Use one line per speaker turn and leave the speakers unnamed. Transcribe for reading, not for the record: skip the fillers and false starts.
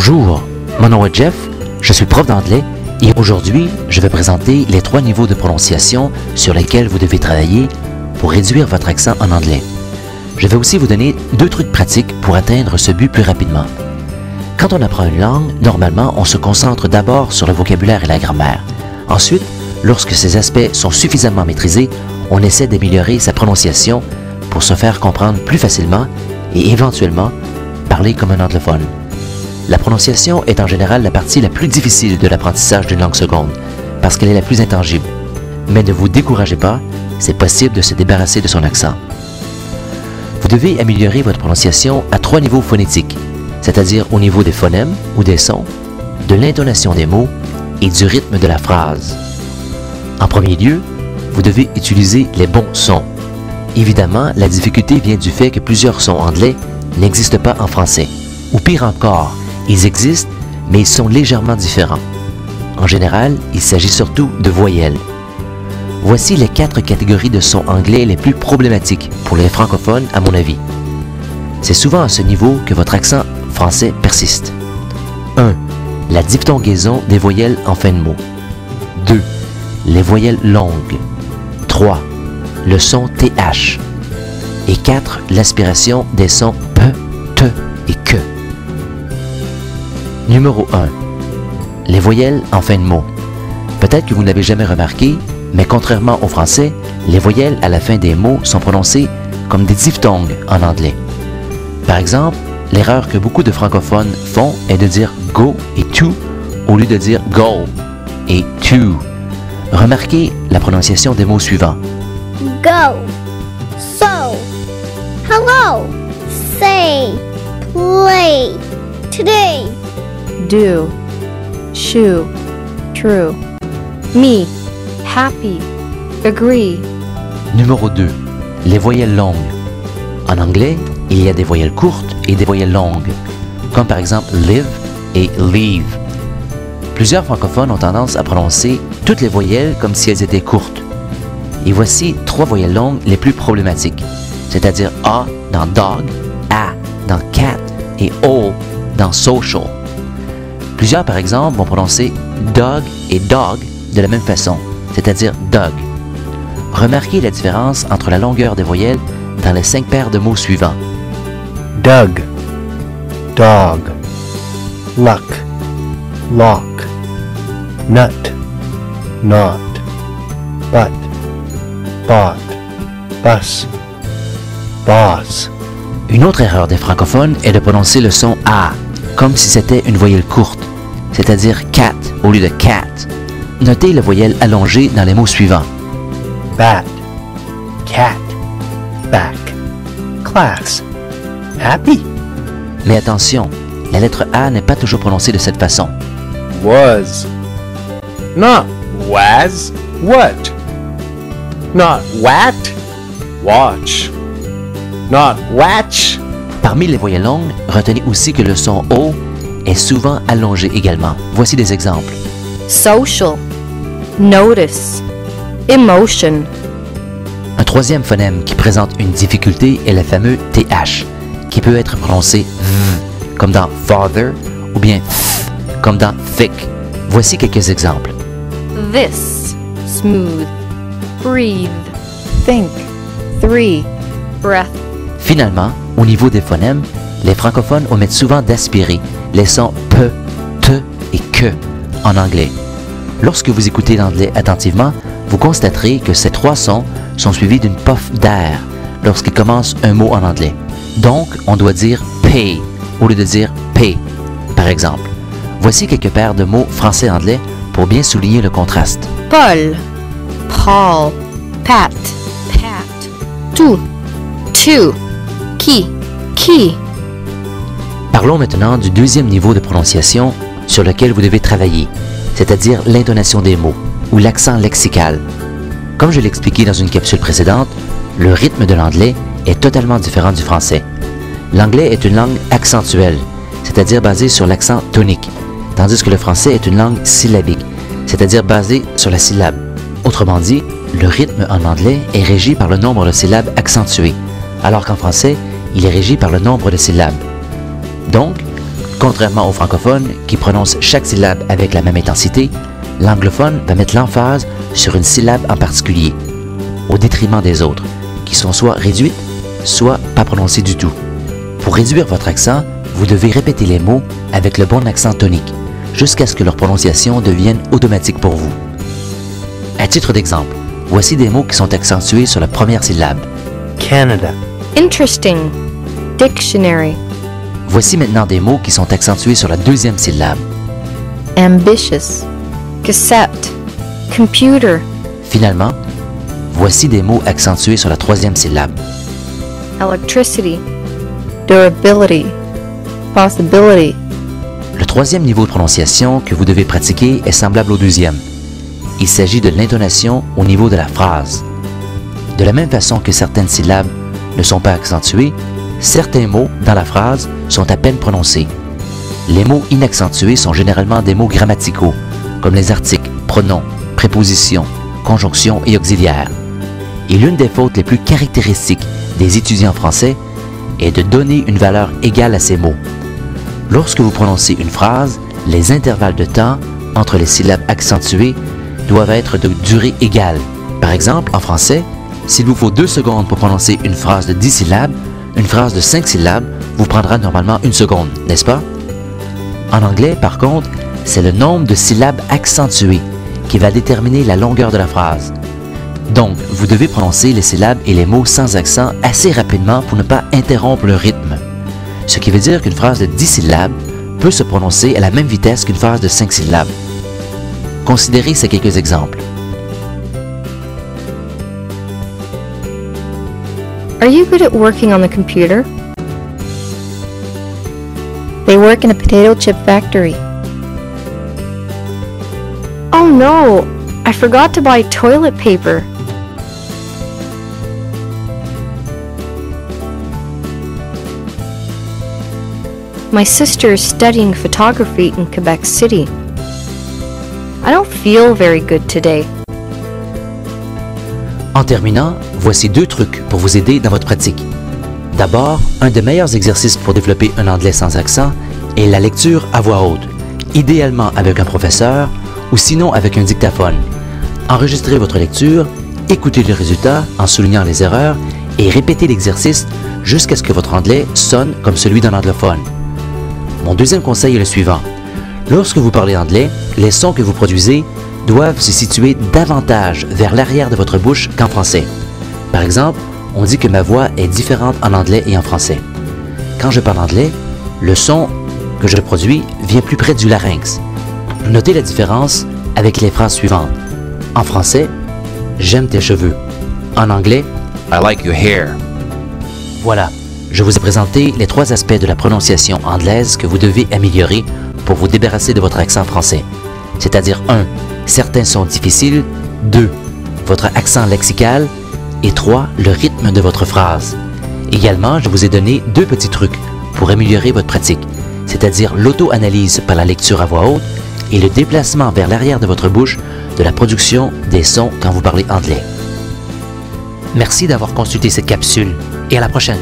Bonjour, mon nom est Jeff, je suis prof d'anglais et aujourd'hui, je vais présenter les 3 niveaux de prononciation sur lesquels vous devez travailler pour réduire votre accent en anglais. Je vais aussi vous donner 2 trucs pratiques pour atteindre ce but plus rapidement. Quand on apprend une langue, normalement, on se concentre d'abord sur le vocabulaire et la grammaire. Ensuite, lorsque ces aspects sont suffisamment maîtrisés, on essaie d'améliorer sa prononciation pour se faire comprendre plus facilement et éventuellement parler comme un anglophone. La prononciation est en général la partie la plus difficile de l'apprentissage d'une langue seconde, parce qu'elle est la plus intangible. Mais ne vous découragez pas, c'est possible de se débarrasser de son accent. Vous devez améliorer votre prononciation à 3 niveaux phonétiques, c'est-à-dire au niveau des phonèmes ou des sons, de l'intonation des mots et du rythme de la phrase. En premier lieu, vous devez utiliser les bons sons. Évidemment, la difficulté vient du fait que plusieurs sons anglais n'existent pas en français. Ou pire encore, ils existent, mais ils sont légèrement différents. En général, il s'agit surtout de voyelles. Voici les 4 catégories de sons anglais les plus problématiques pour les francophones, à mon avis. C'est souvent à ce niveau que votre accent français persiste. 1. La diphtongaison des voyelles en fin de mot. 2. Les voyelles longues. 3. Le son TH. Et 4. L'aspiration des sons P, T et que. Numéro 1. Les voyelles en fin de mot. Peut-être que vous ne l'avez jamais remarqué, mais contrairement au français, les voyelles à la fin des mots sont prononcées comme des diphtongues en anglais. Par exemple, l'erreur que beaucoup de francophones font est de dire go et to au lieu de dire go et to. Remarquez la prononciation des mots suivants.
Go, so, hello, say, play, today.
Do, shoe, true, me, happy, agree.
Numéro 2. Les voyelles longues. En anglais, il y a des voyelles courtes et des voyelles longues, comme par exemple live et leave. Plusieurs francophones ont tendance à prononcer toutes les voyelles comme si elles étaient courtes. Et voici 3 voyelles longues les plus problématiques, c'est-à-dire A dans dog, A dans cat et O dans social. Plusieurs, par exemple, vont prononcer dog et dog de la même façon, c'est-à-dire dog. Remarquez la différence entre la longueur des voyelles dans les 5 paires de mots suivants.
Dug, dog, luck, lock, nut, not, but, bought, bus, boss.
Une autre erreur des francophones est de prononcer le son A, comme si c'était une voyelle courte, c'est-à-dire cat au lieu de cat. Notez la voyelle allongée dans les mots suivants.
Bat, cat, back, class, happy.
Mais attention, la lettre A n'est pas toujours prononcée de cette façon.
Was, not was, what, not what, watch, not watch.
Parmi les voyelles longues, retenez aussi que le son O est souvent allongé également. Voici des exemples.
Social, notice, emotion.
Un troisième phonème qui présente une difficulté est le fameux TH, qui peut être prononcé V, comme dans father, ou bien F, comme dans thick. Voici quelques exemples.
This, smooth, breathe, think, 3, breath.
Finalement, au niveau des phonèmes, les francophones omettent souvent d'aspirer les sons P, T et que en anglais. Lorsque vous écoutez l'anglais attentivement, vous constaterez que ces 3 sons sont suivis d'une puff d'air lorsqu'il commence un mot en anglais. Donc, on doit dire pay au lieu de dire pay, par exemple. Voici quelques paires de mots français-anglais pour bien souligner le contraste.
Paul, Paul, Pat, Pat, tu, key.
Parlons maintenant du 2e niveau de prononciation sur lequel vous devez travailler, c'est-à-dire l'intonation des mots ou l'accent lexical. Comme je l'ai expliqué dans une capsule précédente, le rythme de l'anglais est totalement différent du français. L'anglais est une langue accentuelle, c'est-à-dire basée sur l'accent tonique, tandis que le français est une langue syllabique, c'est-à-dire basée sur la syllabe. Autrement dit, le rythme en anglais est régi par le nombre de syllabes accentuées, alors qu'en français, il est régi par le nombre de syllabes. Donc, Contrairement aux francophones qui prononcent chaque syllabe avec la même intensité, l'anglophone va mettre l'emphase sur une syllabe en particulier, au détriment des autres, qui sont soit réduites, soit pas prononcées du tout. Pour réduire votre accent, vous devez répéter les mots avec le bon accent tonique, jusqu'à ce que leur prononciation devienne automatique pour vous. À titre d'exemple, voici des mots qui sont accentués sur la première syllabe.
Canada,
Interesting. Dictionary.
Voici maintenant des mots qui sont accentués sur la deuxième syllabe.
Ambitious. Cassette. Computer.
Finalement, voici des mots accentués sur la troisième syllabe.
Electricity. Durability. Possibility.
Le troisième niveau de prononciation que vous devez pratiquer est semblable au deuxième. Il s'agit de l'intonation au niveau de la phrase. De la même façon que certaines syllabes ne sont pas accentuées, certains mots dans la phrase sont à peine prononcés. Les mots inaccentués sont généralement des mots grammaticaux, comme les articles, pronoms, prépositions, conjonctions et auxiliaires. Et l'une des fautes les plus caractéristiques des étudiants français est de donner une valeur égale à ces mots. Lorsque vous prononcez une phrase, les intervalles de temps entre les syllabes accentuées doivent être de durée égale. Par exemple, en français, s'il vous faut 2 secondes pour prononcer une phrase de 10 syllabes, une phrase de 5 syllabes vous prendra normalement 1 seconde, n'est-ce pas? En anglais, par contre, c'est le nombre de syllabes accentuées qui va déterminer la longueur de la phrase. Donc, vous devez prononcer les syllabes et les mots sans accent assez rapidement pour ne pas interrompre le rythme. Ce qui veut dire qu'une phrase de 10 syllabes peut se prononcer à la même vitesse qu'une phrase de 5 syllabes. Considérez ces quelques exemples.
Are you good at working on the computer? They work in a potato chip factory. Oh no! I forgot to buy toilet paper. My sister is studying photography in Quebec City. I don't feel very good today.
En terminant, voici 2 trucs pour vous aider dans votre pratique. D'abord, un des meilleurs exercices pour développer un anglais sans accent est la lecture à voix haute, idéalement avec un professeur ou sinon avec un dictaphone. Enregistrez votre lecture, écoutez le résultat en soulignant les erreurs et répétez l'exercice jusqu'à ce que votre anglais sonne comme celui d'un anglophone. Mon deuxième conseil est le suivant. Lorsque vous parlez anglais, les sons que vous produisez doivent se situer davantage vers l'arrière de votre bouche qu'en français. Par exemple, on dit que ma voix est différente en anglais et en français. Quand je parle anglais, le son que je produis vient plus près du larynx. Notez la différence avec les phrases suivantes. En français, j'aime tes cheveux. En anglais, I like your hair. Voilà, je vous ai présenté les 3 aspects de la prononciation anglaise que vous devez améliorer pour vous débarrasser de votre accent français. C'est-à-dire 1. Certains sons difficiles, 2. Votre accent lexical et 3. Le rythme de votre phrase. Également, je vous ai donné 2 petits trucs pour améliorer votre pratique, c'est-à-dire l'auto-analyse par la lecture à voix haute et le déplacement vers l'arrière de votre bouche de la production des sons quand vous parlez anglais. Merci d'avoir consulté cette capsule et à la prochaine!